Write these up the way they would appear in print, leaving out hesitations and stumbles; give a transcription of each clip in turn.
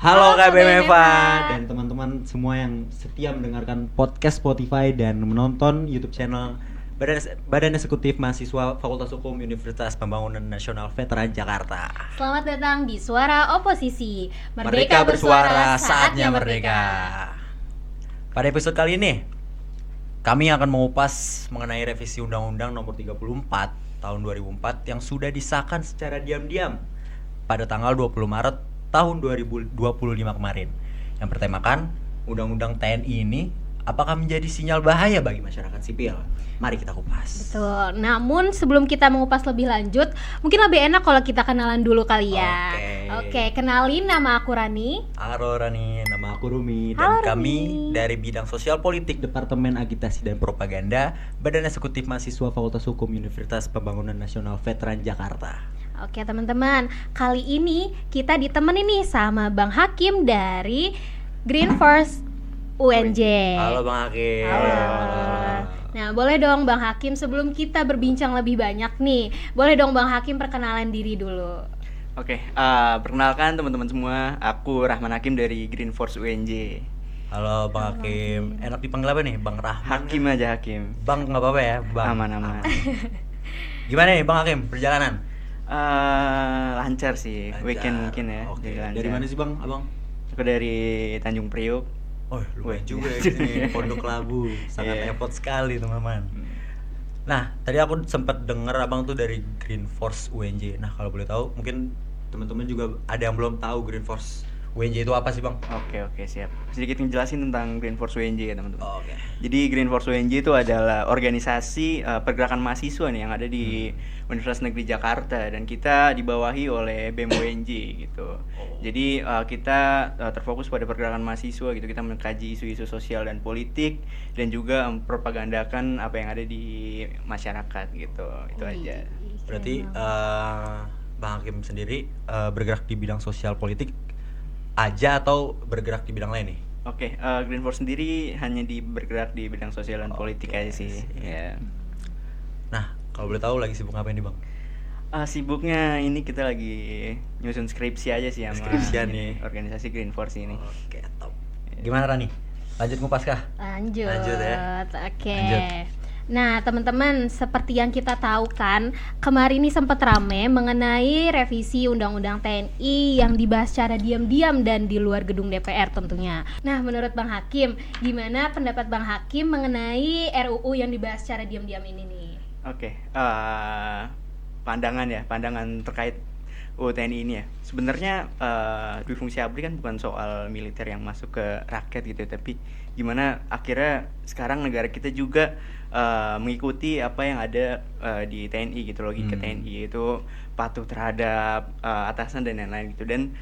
Halo Kak Bemeva Dan teman-teman semua yang setia mendengarkan podcast Spotify dan menonton YouTube channel Badan Eksekutif Mahasiswa Fakultas Hukum Universitas Pembangunan Nasional Veteran Jakarta. Selamat datang di Suara Oposisi. Merdeka bersuara, saatnya merdeka. Pada episode kali ini, kami akan mengupas mengenai revisi Undang-Undang Nomor 34 Tahun 2004 yang sudah disahkan secara diam-diam pada tanggal 20 Maret tahun 2025 kemarin, yang bertemakan Undang-Undang TNI ini apakah menjadi sinyal bahaya bagi masyarakat sipil? Mari kita kupas. Betul. Namun sebelum kita mengupas lebih lanjut, mungkin lebih enak kalau kita kenalan dulu kali ya. Oke, kenalin, nama aku Rani. Halo Rani, nama aku Rumi. Halo, Dan kami Rumi. dari bidang sosial politik Departemen Agitasi dan Propaganda Badan Eksekutif Mahasiswa Fakultas Hukum Universitas Pembangunan Nasional Veteran Jakarta. Oke teman-teman, kali ini kita ditemenin nih sama Bang Hakim dari Green Force UNJ. Halo Bang Hakim. Halo. Nah, boleh dong Bang Hakim, sebelum kita berbincang lebih banyak nih, boleh dong Bang Hakim perkenalan diri dulu. Oke, perkenalkan teman-teman semua, aku Rahman Hakim dari Green Force UNJ. Halo Bang Hakim. Enak dipanggil apa nih? Bang Rahman? Hakim aja Hakim. Bang nggak apa-apa ya? Bang. Aman-aman. Gimana nih Bang Hakim perjalanan? Lancar sih, Lancar. weekend mungkin ya. Oke. jadi lancar. Dari mana sih Bang, Abang? Aku dari Tanjung Priok. Oh, lumayan Wih. juga ya sini, Pondok Labu. Sangat Iya. effort sekali teman-teman. Nah, tadi aku sempat denger Abang tuh dari Green Force UNJ. Nah, kalau boleh tahu, mungkin teman-teman juga ada yang belum tahu Green Force UNJ itu apa sih Bang? Oke, siap. Sedikit ngejelasin tentang Green Force UNJ ya teman-teman. Oke. Jadi Green Force UNJ itu adalah organisasi pergerakan mahasiswa nih yang ada di Universitas Negeri Jakarta, dan kita dibawahi oleh BEM UNJ gitu. Jadi kita terfokus pada pergerakan mahasiswa gitu. Kita mengkaji isu-isu sosial dan politik dan juga mempropagandakan apa yang ada di masyarakat gitu. Itu aja. Berarti Bang Hakim sendiri bergerak di bidang sosial politik aja atau bergerak di bidang lain nih? Oke, Green Force sendiri hanya bergerak di bidang sosial dan politik aja sih. Ya. Nah, kalau boleh tahu lagi sibuk ngapain nih Bang? Sibuknya ini kita lagi nyusun skripsi aja sih sama Skripsian nih. organisasi Green Force ini. Oke, top. Gimana Rani? Lanjut ngupas kah? Lanjut ya. Oke. Lanjut. Nah teman-teman, seperti yang kita tahu kan, kemarin ini sempat rame mengenai revisi Undang-Undang TNI yang dibahas secara diam-diam dan di luar gedung DPR tentunya. Nah, menurut Bang Hakim, gimana pendapat Bang Hakim mengenai RUU yang dibahas secara diam-diam ini nih? Oke, pandangan terkait UU TNI ini ya. Sebenarnya dui fungsi ABRI kan bukan soal militer yang masuk ke rakyat gitu, tapi gimana akhirnya sekarang negara kita juga mengikuti apa yang ada di TNI gitu, logika TNI itu patuh terhadap atasan dan lain-lain gitu. Dan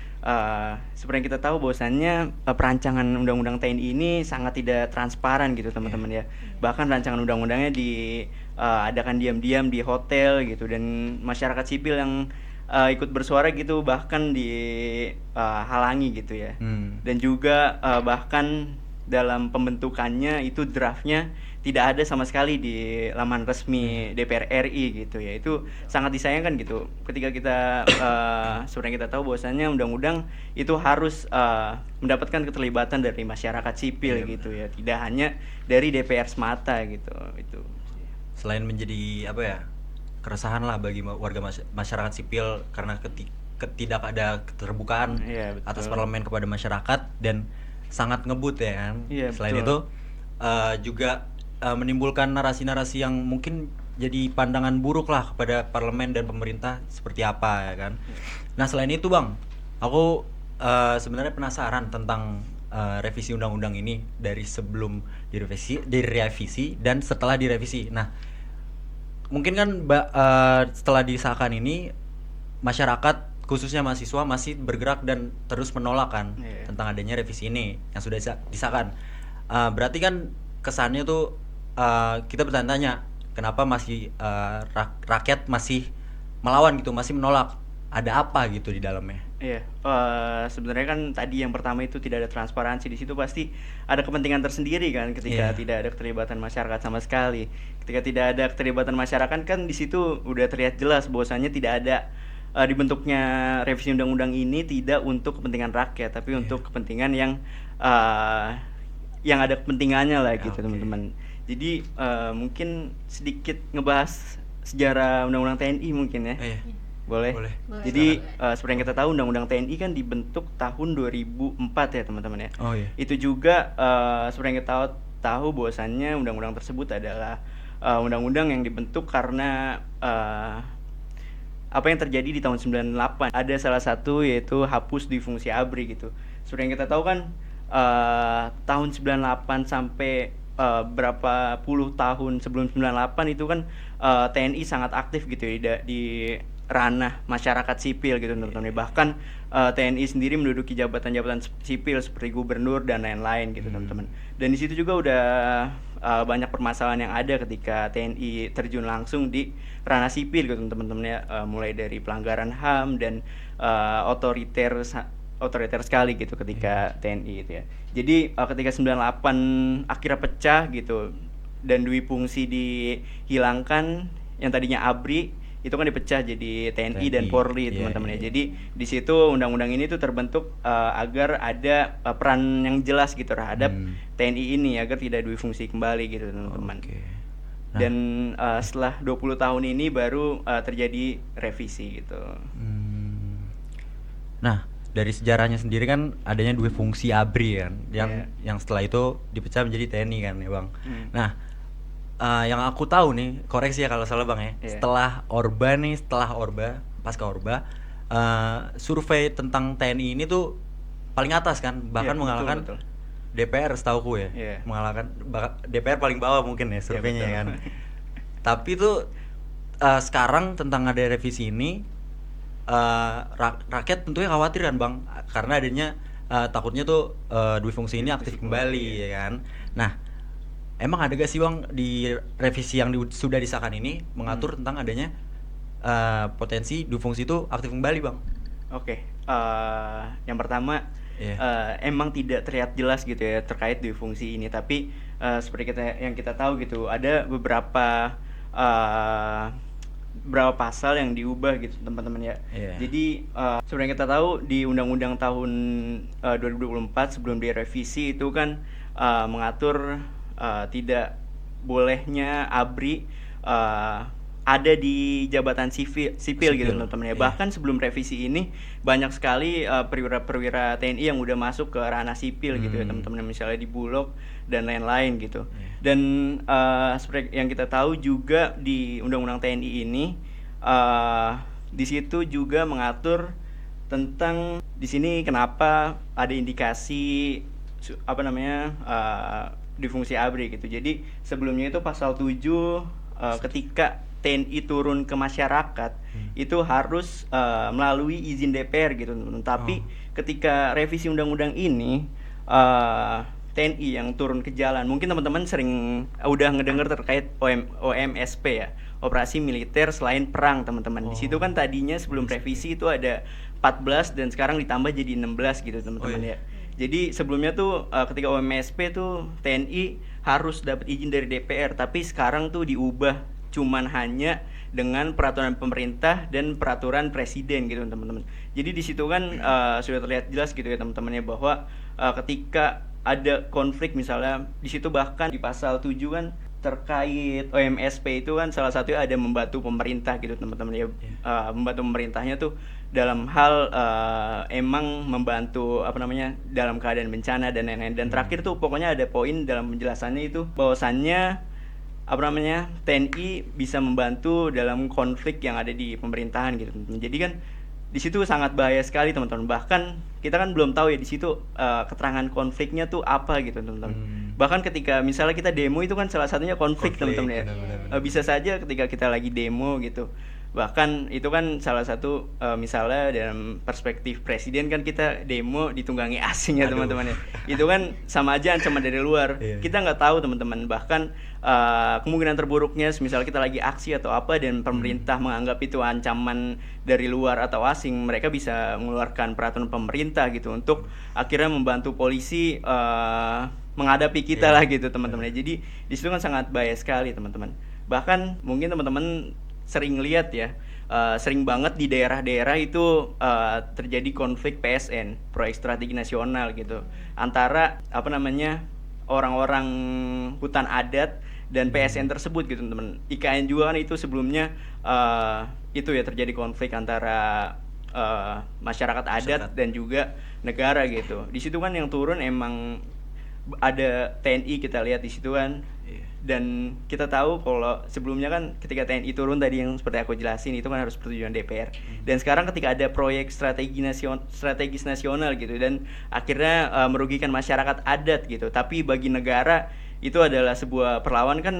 seperti yang kita tahu bahwasannya perancangan undang-undang TNI ini sangat tidak transparan gitu teman-teman ya. Bahkan rancangan undang-undangnya adakan diam-diam di hotel gitu, dan masyarakat sipil yang ikut bersuara gitu bahkan dihalangi gitu ya. Dan juga bahkan dalam pembentukannya itu draftnya tidak ada sama sekali di laman resmi DPR RI gitu ya. Itu sangat disayangkan gitu ketika kita sebenarnya kita tahu bahwasannya undang-undang itu harus mendapatkan keterlibatan dari masyarakat sipil gitu ya, tidak hanya dari DPR semata gitu. Itu Selain menjadi apa ya, keresahan lah bagi warga masyarakat sipil karena tidak ada keterbukaan Iya, betul. atas parlemen kepada masyarakat dan sangat ngebut ya kan. Iya, Selain betul. itu juga menimbulkan narasi-narasi yang mungkin jadi pandangan buruk lah kepada parlemen dan pemerintah seperti apa ya kan. Nah, selain itu Bang, aku sebenarnya penasaran tentang revisi undang-undang ini dari sebelum direvisi dan setelah direvisi. Nah, mungkin kan setelah disahkan ini masyarakat khususnya mahasiswa masih bergerak dan terus menolak kan tentang adanya revisi ini yang sudah disahkan. Berarti kan kesannya tuh kita bertanya-tanya kenapa masih rakyat masih melawan gitu, masih menolak. Ada apa gitu di dalamnya? Iya, sebenarnya kan tadi yang pertama itu tidak ada transparansi. Di situ pasti ada kepentingan tersendiri kan ketika tidak ada keterlibatan masyarakat sama sekali. Ketika tidak ada keterlibatan masyarakat kan di situ udah terlihat jelas bahwasannya tidak ada dibentuknya revisi undang-undang ini tidak untuk kepentingan rakyat, tapi untuk kepentingan yang ada kepentingannya lah gitu, Oke. teman-teman. Jadi mungkin sedikit ngebahas sejarah undang-undang TNI mungkin ya. Iya. Boleh? Boleh. Jadi seperti yang kita tahu undang-undang TNI kan dibentuk tahun 2004 ya teman-teman ya. Oh iya. Itu juga seperti yang kita tahu bahwasannya undang-undang tersebut adalah undang-undang yang dibentuk karena apa yang terjadi di tahun 98. Ada salah satu yaitu hapus dui fungsi ABRI gitu. Seperti yang kita tahu kan tahun 98 sampai berapa puluh tahun sebelum 98 itu kan TNI sangat aktif gitu ya di ranah masyarakat sipil gitu teman-teman. Bahkan TNI sendiri menduduki jabatan-jabatan sipil seperti gubernur dan lain-lain gitu teman-teman. Dan di situ juga udah banyak permasalahan yang ada ketika TNI terjun langsung di ranah sipil gitu teman-teman ya. Mulai dari pelanggaran HAM dan otoriter sekali gitu ketika TNI itu ya. Jadi ketika 98 akhirnya pecah gitu dan dui fungsi dihilangkan, yang tadinya ABRI itu kan dipecah jadi TNI dan Polri Iya, teman-teman ya. iya. Jadi di situ undang-undang ini tuh terbentuk agar ada peran yang jelas gitu terhadap TNI ini agar tidak dui fungsi kembali gitu teman-teman. Oke. Dan setelah 20 tahun ini baru terjadi revisi gitu. Nah, dari sejarahnya sendiri kan adanya dua fungsi ABRI kan, yang setelah itu dipecah menjadi TNI kan ya Bang. Nah, yang aku tahu nih, koreksi ya kalau salah Bang ya. Iya. Setelah Orba, pasca Orba, survei tentang TNI ini tuh paling atas kan, bahkan Iya, mengalahkan betul. DPR setauku ya. Iya. Mengalahkan DPR paling bawah mungkin ya surveinya betul. kan. Tapi tuh sekarang tentang ada revisi ini rakyat tentunya khawatir kan Bang, karena adanya takutnya tuh dui fungsi ini aktif kembali ya kan. Nah, emang ada gak sih Bang di revisi yang sudah disahkan ini mengatur tentang adanya potensi dui fungsi itu aktif kembali Bang? Oke, yang pertama Iya. emang tidak terlihat jelas gitu ya terkait dui fungsi ini, tapi seperti yang kita tahu gitu ada beberapa pasal yang diubah gitu teman-teman ya. Iya. Jadi seperti yang kita tahu di Undang-Undang tahun 2024 sebelum direvisi itu kan mengatur tidak bolehnya ABRI ada di jabatan sipil gitu teman-teman ya. Iya. Bahkan sebelum revisi ini banyak sekali perwira-perwira TNI yang udah masuk ke ranah sipil gitu ya teman-teman, misalnya di Bulog dan lain-lain gitu. Dan seperti yang kita tahu juga di Undang-Undang TNI ini di situ juga mengatur tentang di sini kenapa ada indikasi di fungsi ABRI gitu. Jadi sebelumnya itu pasal 7 ketika TNI turun ke masyarakat itu harus melalui izin DPR gitu teman-teman. Tapi ketika revisi undang-undang ini TNI yang turun ke jalan, mungkin teman-teman sering udah ngedenger terkait OMSP ya, operasi militer selain perang teman-teman. Di situ kan tadinya sebelum revisi itu ada 14 dan sekarang ditambah jadi 16 gitu teman-teman ya. Jadi sebelumnya tuh ketika OMSP tuh TNI harus dapat izin dari DPR, tapi sekarang tuh diubah cuman hanya dengan peraturan pemerintah dan peraturan presiden gitu teman-teman. Jadi di situ kan sudah terlihat jelas gitu ya teman-teman ya bahwa ketika ada konflik misalnya di situ, bahkan di pasal 7 kan terkait OMSP itu kan salah satunya ada membantu pemerintah gitu teman-teman ya. Membantu pemerintahnya tuh dalam hal emang membantu dalam keadaan bencana dan lain-lain. Dan terakhir tuh pokoknya ada poin dalam penjelasannya itu bahwasannya TNI bisa membantu dalam konflik yang ada di pemerintahan gitu teman-teman. Jadi kan di situ sangat bahaya sekali teman-teman. Bahkan kita kan belum tahu ya di situ keterangan konfliknya tuh apa gitu teman-teman. Bahkan ketika misalnya kita demo itu kan salah satunya konflik teman-teman ya. benar-benar. Bisa saja ketika kita lagi demo gitu. Bahkan itu kan salah satu misalnya dalam perspektif presiden kan kita demo ditunggangi asing ya teman-teman ya. Itu kan sama aja ancaman dari luar. Kita nggak tahu teman-teman. Bahkan kemungkinan terburuknya misalnya kita lagi aksi atau apa dan pemerintah menganggap itu ancaman dari luar atau asing, mereka bisa mengeluarkan peraturan pemerintah gitu untuk akhirnya membantu polisi menghadapi kita lah gitu teman-teman. Jadi di situ kan sangat bahaya sekali teman-teman. Bahkan mungkin teman-teman sering lihat ya sering banget di daerah-daerah itu terjadi konflik PSN, proyek strategi nasional gitu, antara apa namanya orang-orang hutan adat dan PSN tersebut gitu teman. IKN juga kan itu sebelumnya itu ya terjadi konflik antara masyarakat adat dan juga negara gitu. Di situ kan yang turun emang ada TNI, kita lihat di situ kan. Dan kita tahu kalau sebelumnya kan ketika TNI turun tadi yang seperti aku jelasin itu kan harus persetujuan DPR. Dan sekarang ketika ada proyek strategis nasional gitu dan akhirnya merugikan masyarakat adat gitu. Tapi bagi negara itu adalah sebuah perlawanan kan,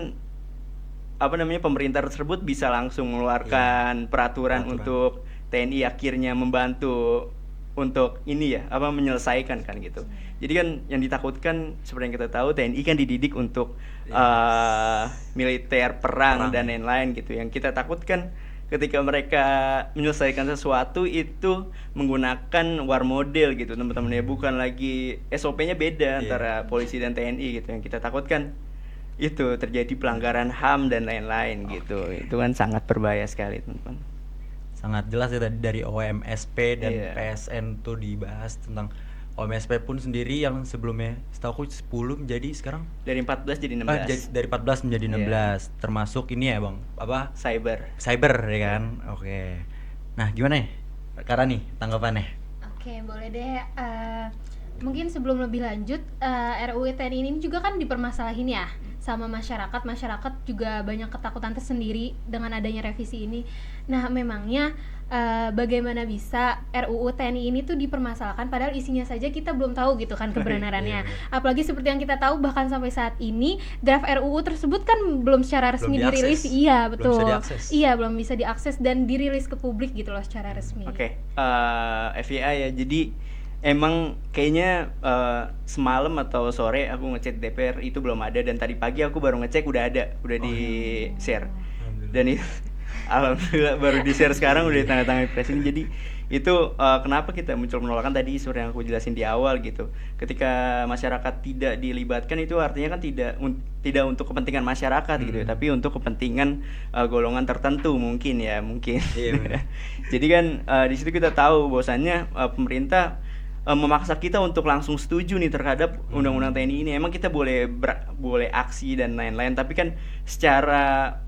apa namanya, pemerintah tersebut bisa langsung mengeluarkan peraturan untuk TNI akhirnya membantu untuk ini ya, apa, menyelesaikan kan gitu. Jadi kan yang ditakutkan seperti yang kita tahu TNI kan dididik untuk militer perang dan lain-lain gitu. Yang kita takutkan ketika mereka menyelesaikan sesuatu itu menggunakan war model gitu teman-teman ya, bukan lagi SOP-nya beda antara polisi dan TNI gitu. Yang kita takutkan itu terjadi pelanggaran HAM dan lain-lain gitu. Itu kan sangat berbahaya sekali teman-teman. Sangat jelas ya tadi dari OMSP dan PSN tuh dibahas tentang OMSP pun sendiri yang sebelumnya setahu aku 10 menjadi sekarang dari 14 jadi 16. dari 14 menjadi 16 termasuk ini ya Bang, apa? Cyber Ya kan? Oke. Nah, gimana ya? Kara nih tanggapannya? Oke, boleh deh. Mungkin sebelum lebih lanjut, RUU TNI ini juga kan dipermasalahin ya sama masyarakat. Masyarakat juga banyak ketakutan tersendiri dengan adanya revisi ini. Nah, memangnya bagaimana bisa RUU TNI ini tuh dipermasalahkan padahal isinya saja kita belum tahu gitu kan kebenarannya. Apalagi seperti yang kita tahu bahkan sampai saat ini draft RUU tersebut kan belum secara resmi dirilis. Iya, betul. Belum bisa diakses dan dirilis ke publik gitu loh secara resmi. Oke. FYI ya. Jadi emang kayaknya semalam atau sore aku ngecek DPR itu belum ada, dan tadi pagi aku baru ngecek udah ada, udah di share. Dan itu alhamdulillah baru di share sekarang, udah ditandatangani presiden. Jadi itu kenapa kita muncul penolakan tadi seperti yang aku jelasin di awal gitu. Ketika masyarakat tidak dilibatkan itu artinya kan tidak untuk kepentingan masyarakat gitu ya, tapi untuk kepentingan golongan tertentu mungkin. Iya, jadi kan di situ kita tahu bahwasannya pemerintah memaksa kita untuk langsung setuju nih terhadap undang-undang TNI ini. Emang kita boleh aksi dan lain-lain, tapi kan secara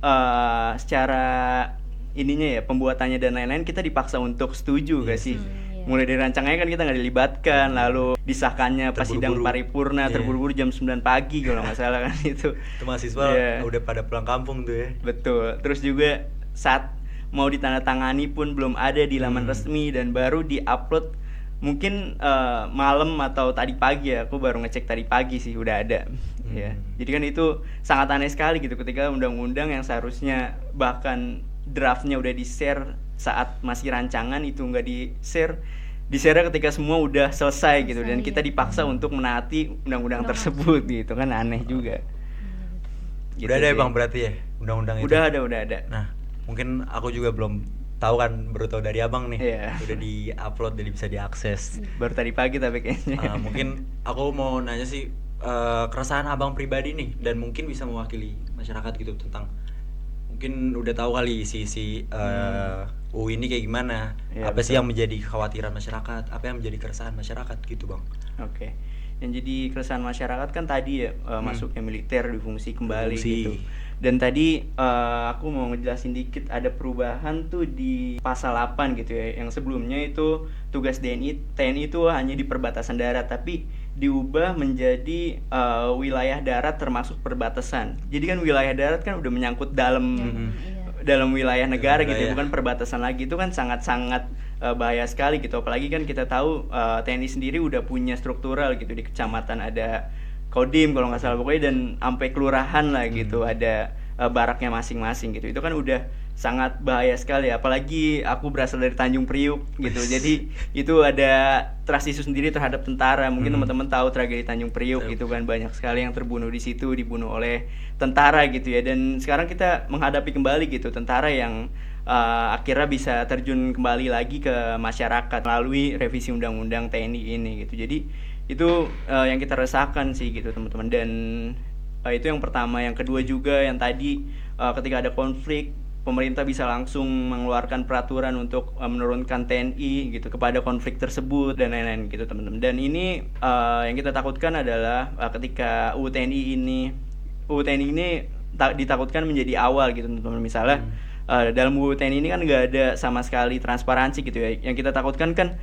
ininya ya, pembuatannya dan lain-lain kita dipaksa untuk setuju gak sih? Mulai dari rancangnya kan kita nggak dilibatkan, lalu disahkannya pas sidang paripurna terburu-buru jam 9 pagi kalau nggak salah kan itu mahasiswa udah pada pulang kampung tuh ya. Betul. Terus juga saat mau ditandatangani pun belum ada di laman resmi dan baru diupload mungkin malam atau tadi pagi ya. Aku baru ngecek tadi pagi sih udah ada. Ya. Jadi kan itu sangat aneh sekali gitu ketika undang-undang yang seharusnya bahkan draftnya udah di-share saat masih rancangan itu nggak di-share ketika semua udah selesai gitu, dan kita dipaksa untuk menaati undang-undang tersebut gitu kan, aneh juga. Gitu udah ada ya Bang berarti ya undang-undang itu? Udah ada. Nah, mungkin aku juga belum tahu kan, baru tahu dari Abang nih. Udah di-upload jadi bisa diakses. Baru tadi pagi tapi kayaknya. Mungkin aku mau nanya sih keresahan Abang pribadi nih, dan mungkin bisa mewakili masyarakat gitu tentang, mungkin udah tahu kali isi UU ini kayak gimana, apa sih yang menjadi kekhawatiran masyarakat, apa yang menjadi keresahan masyarakat gitu Bang. Oke. Yang jadi keresahan masyarakat kan tadi ya masuknya militer difungsi kembali gitu. Dan tadi aku mau ngejelasin dikit, ada perubahan tuh di pasal 8 gitu ya. Yang sebelumnya itu tugas TNI itu hanya di perbatasan darat, tapi diubah menjadi wilayah darat termasuk perbatasan. Jadi kan wilayah darat kan udah menyangkut dalam wilayah negara gitu, bukan perbatasan lagi. Itu kan sangat-sangat bahaya sekali gitu. Apalagi kan kita tahu TNI sendiri udah punya struktural gitu, di kecamatan ada Kodim kalau nggak salah pokoknya, dan sampai kelurahan lah gitu ada baraknya masing-masing gitu. Itu kan udah sangat bahaya sekali, apalagi aku berasal dari Tanjung Priuk gitu. Jadi itu ada trust issue sendiri terhadap tentara. Mungkin teman-teman tahu tragedi Tanjung Priuk gitu kan, banyak sekali yang terbunuh di situ, dibunuh oleh tentara gitu ya. Dan sekarang kita menghadapi kembali gitu tentara yang akhirnya bisa terjun kembali lagi ke masyarakat melalui revisi undang-undang TNI ini gitu. Jadi itu yang kita rasakan sih gitu teman-teman. Dan itu yang pertama. Yang kedua juga yang tadi ketika ada konflik pemerintah bisa langsung mengeluarkan peraturan untuk menurunkan TNI gitu kepada konflik tersebut dan lain-lain gitu teman-teman. Dan ini yang kita takutkan adalah ketika UU TNI ini ditakutkan menjadi awal gitu teman-teman. Misalnya dalam UU TNI ini kan nggak ada sama sekali transparansi gitu ya. Yang kita takutkan kan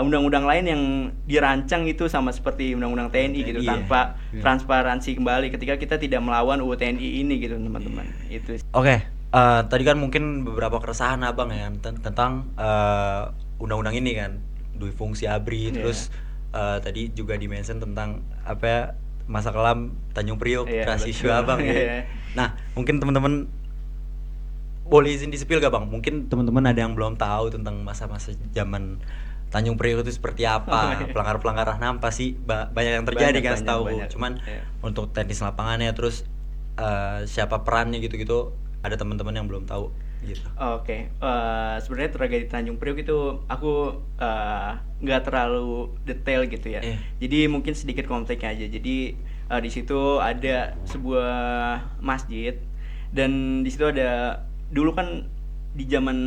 undang-undang lain yang dirancang itu sama seperti undang-undang TNI gitu tanpa transparansi kembali ketika kita tidak melawan UU TNI ini gitu teman-teman. Itu sih. Oke, tadi kan mungkin beberapa keresahan abang ya tentang undang-undang ini kan, dui fungsi ABRI, terus tadi juga di-mention tentang apa ya, masa kelam Tanjung Priok, trust issue abang ya. Nah, mungkin teman-teman boleh izin di-spill gak bang? Mungkin teman-teman ada yang belum tahu tentang masa-masa zaman Tanjung Priok itu seperti apa, pelanggar-pelanggaran apa sih, banyak yang terjadi kan setahu. Cuman untuk teknis lapangannya, terus siapa perannya gitu-gitu, ada teman-teman yang belum tahu gitu. Oke. Sebenarnya tragedi Tanjung Priok itu aku nggak terlalu detail gitu ya. Jadi mungkin sedikit konteksnya aja. Jadi di situ ada sebuah masjid dan di situ ada, dulu kan di zaman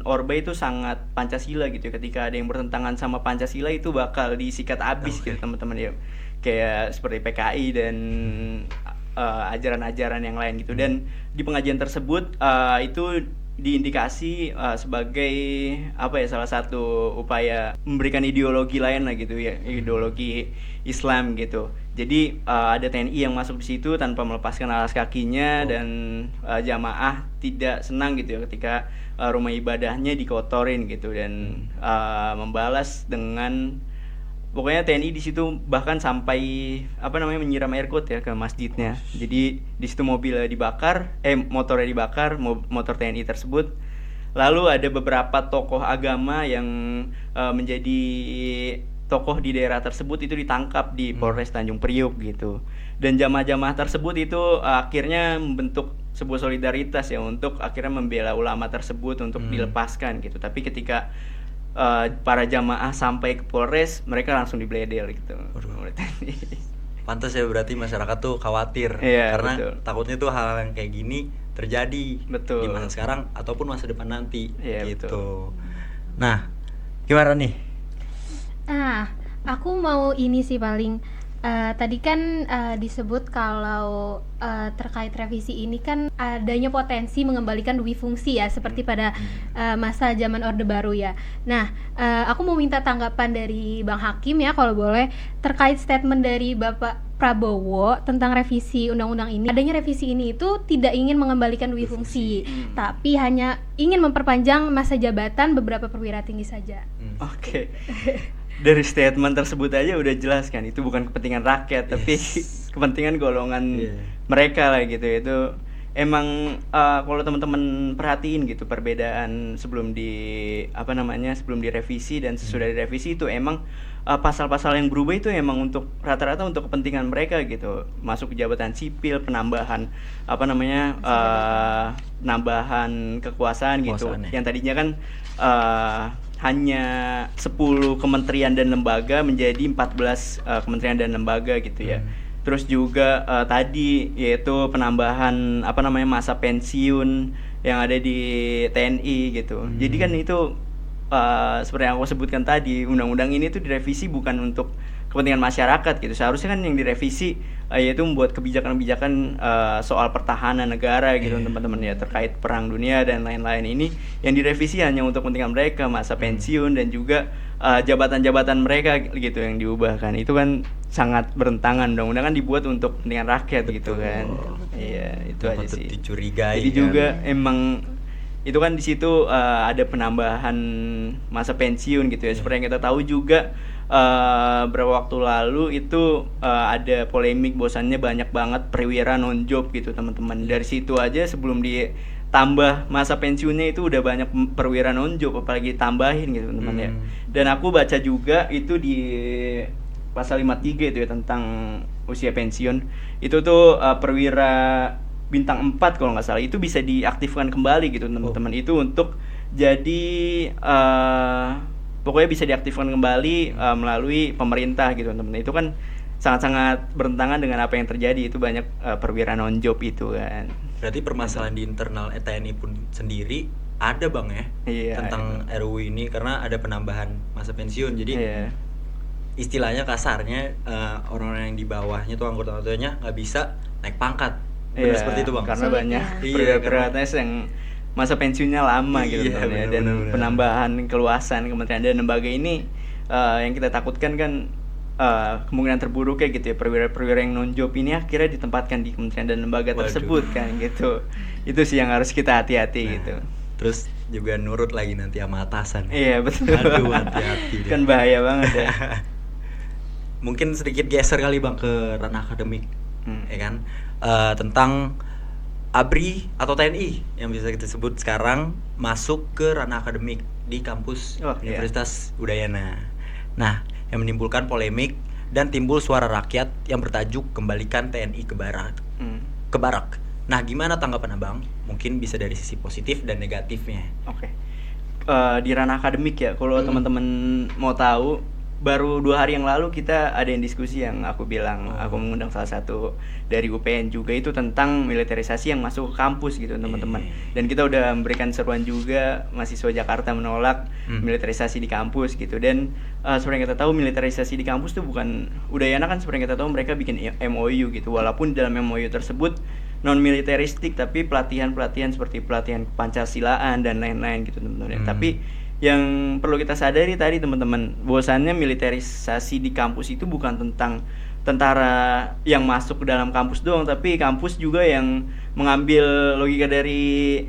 Orba itu sangat Pancasila gitu ya. Ketika ada yang bertentangan sama Pancasila itu bakal disikat habis gitu teman-teman ya. Kayak seperti PKI dan ajaran-ajaran yang lain gitu. Dan di pengajian tersebut itu diindikasi sebagai apa ya, salah satu upaya memberikan ideologi lain lah gitu ya, ideologi Islam gitu. Jadi ada TNI yang masuk di situ tanpa melepaskan alas kakinya dan jamaah tidak senang gitu ya ketika rumah ibadahnya dikotorin gitu dan membalas dengan pokoknya TNI di situ bahkan sampai menyiram air kot ya ke masjidnya. Jadi di situ mobilnya dibakar, motornya dibakar, motor TNI tersebut. Lalu ada beberapa tokoh agama yang menjadi tokoh di daerah tersebut itu ditangkap di Polres Tanjung Priok gitu. Dan jamaah-jamaah tersebut itu akhirnya membentuk sebuah solidaritas ya untuk akhirnya membela ulama tersebut untuk dilepaskan gitu. Tapi ketika para jamaah sampai ke Polres, mereka langsung dibledel gitu. Pantas ya, berarti masyarakat tuh khawatir karena takutnya tuh hal yang kayak gini terjadi di masa sekarang ataupun masa depan nanti gitu. Nah, gimana nih? Aku mau ini sih paling tadi kan disebut kalau terkait revisi ini kan adanya potensi mengembalikan dui fungsi ya, seperti pada masa zaman Orde Baru ya. Nah, aku mau minta tanggapan dari Bang Hakim ya kalau boleh, terkait statement dari Bapak Prabowo tentang revisi undang-undang ini. Adanya revisi ini itu tidak ingin mengembalikan dui fungsi, tapi hanya ingin memperpanjang masa jabatan beberapa perwira tinggi saja. Oke. Dari statement tersebut aja udah jelas kan, itu bukan kepentingan rakyat tapi kepentingan golongan mereka lah gitu. Itu emang kalau teman-teman perhatiin gitu perbedaan sebelum direvisi dan sesudah direvisi itu emang pasal-pasal yang berubah itu emang untuk rata-rata untuk kepentingan mereka gitu, masuk ke jabatan sipil, penambahan nambahan kekuasaan gitu. Yang tadinya kan hanya 10 kementerian dan lembaga menjadi 14 kementerian dan lembaga gitu ya. Terus juga tadi yaitu penambahan masa pensiun yang ada di TNI gitu. Jadi kan itu seperti yang aku sebutkan tadi, undang-undang ini tuh direvisi bukan untuk kepentingan masyarakat gitu. Seharusnya kan yang direvisi yaitu membuat kebijakan-kebijakan soal pertahanan negara gitu teman-teman ya, terkait perang dunia dan lain-lain. Ini yang direvisi hanya untuk kepentingan mereka, masa pensiun dan juga jabatan-jabatan mereka gitu yang diubahkan. Itu kan sangat bertentangan. Undang-undang kan dibuat untuk kepentingan rakyat gitu kan. Iya, itu aja sih. Dicurigai. Jadi juga emang itu kan di situ ada penambahan masa pensiun gitu ya. Seperti yang kita tahu juga beberapa waktu lalu itu ada polemik bahwasannya banyak banget perwira non job gitu teman-teman. Dari situ aja sebelum ditambah masa pensiunnya itu udah banyak perwira non job, apalagi tambahin gitu teman-teman ya. Dan aku baca juga itu di pasal 53 itu ya tentang usia pensiun. Itu tuh perwira bintang 4 kalau nggak salah itu bisa diaktifkan kembali gitu teman-teman. Itu untuk jadi pokoknya bisa diaktifkan kembali melalui pemerintah gitu teman-teman. Itu kan sangat-sangat bertentangan dengan apa yang terjadi. Itu banyak perwira non job itu kan. Berarti permasalahan di internal TNI pun sendiri ada bang ya Iya, tentang RUU ini karena ada penambahan masa pensiun. Jadi Iya. istilahnya kasarnya orang-orang yang di bawahnya tuh anggota-anggotanya nggak bisa naik pangkat. Benar Iya, seperti itu bang. karena Sulit banyak ya. Iya, perwira-perwira TNI yang masa pensiunnya lama gitu Iya, teman-teman ya. Dan benar-benar. penambahan keluasan kementerian dan lembaga ini yang kita takutkan kan kemungkinan terburuknya gitu ya, perwira-perwira yang non-job ini akhirnya ditempatkan di kementerian dan lembaga Waduh. tersebut kan gitu. Itu sih yang harus kita hati-hati Nah, gitu. Terus juga nurut lagi nanti sama atasan. Iya betul. Aduh, hati-hati deh. Kan bahaya banget ya. Mungkin sedikit geser kali bang ke ranah akademik, ya kan? Tentang ABRI atau TNI yang bisa kita sebut sekarang masuk ke ranah akademik di kampus Oh, iya. Universitas Udayana. Nah, yang menimbulkan polemik dan timbul suara rakyat yang bertajuk kembalikan TNI ke barak. Hmm. Ke barak. Nah, gimana tanggapan abang? Mungkin bisa dari sisi positif dan negatifnya. Oke. Di ranah akademik ya, kalau teman-teman mau tahu, baru 2 hari yang lalu kita ada yang diskusi yang aku bilang, aku mengundang salah satu dari UPN juga, itu tentang militerisasi yang masuk ke kampus gitu teman-teman. Dan kita udah memberikan seruan juga, mahasiswa Jakarta menolak militerisasi di kampus gitu. Dan seperti yang kita tahu, militerisasi di kampus tuh bukan, Udayana kan seperti yang kita tahu mereka bikin MOU gitu, walaupun dalam MOU tersebut non militeristik, tapi pelatihan-pelatihan seperti pelatihan Pancasilaan dan lain-lain gitu teman-teman. Tapi yang perlu kita sadari tadi teman-teman, bahwasannya militerisasi di kampus itu bukan tentang tentara yang masuk ke dalam kampus doang, tapi kampus juga yang mengambil logika dari